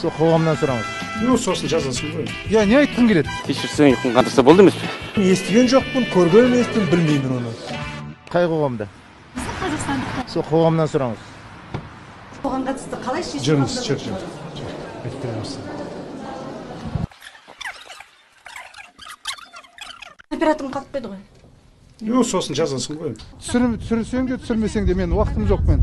Со қоғамнан сұраңыз. Сосын жазасың ғой. Я не айтқың келеді? Кешірсең ұйқың қандырса болды емес пе? Естіген жоқпын, көрген емеспін, білмеймін оны. Қай қоғамда? Қазақстандық. Со қоғамнан сұраңыз. Оған қатысты қалай шешім Жүріңіз, қабылдадыңыз? Айтпаймыз. Операторың қалып қойды ғой. Сосын жазасың ғой. Түсірсең де түсірмесең де мен уақытым жоқ мен.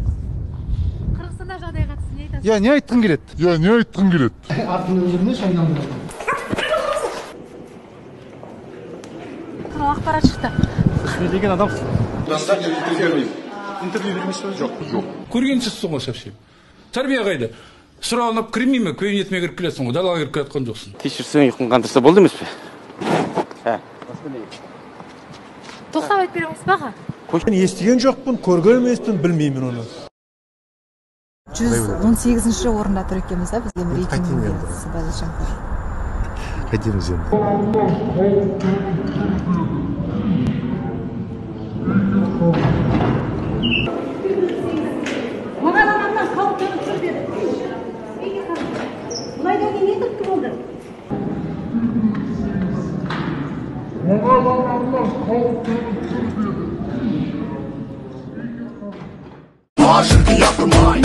Қырғызстанда жағдай қатысты не айтасыз? Я не айтқың келеді? Я не айтқың келеді? Артын өзіріне шайнамын. Туралы ақпарат шықты. Не деген адамсың? Интервью бермейсіз бе? Жоқ. Көргенсізсің ғой совсем. Тәрбие қайда? Сұралынып кірмей ме? Кабинетіме кіріп келесің ғой, далаға кіріп келатқан жоқсың. Кешірсең ұйқың қандырса болды емес пе? Тоқтап айтып береміз баға. Мен естіген жоқпын, көрген емеспін, білмеймін оны. 118-ші орында тұр екенбіз, бізге рейтингінде сыбайлас жемқорлық. Қайтеміз енді. Маған адамнан қауіп төніп тұр деді. Бұлайдан кейін не түрткі болды? Aşık yapma,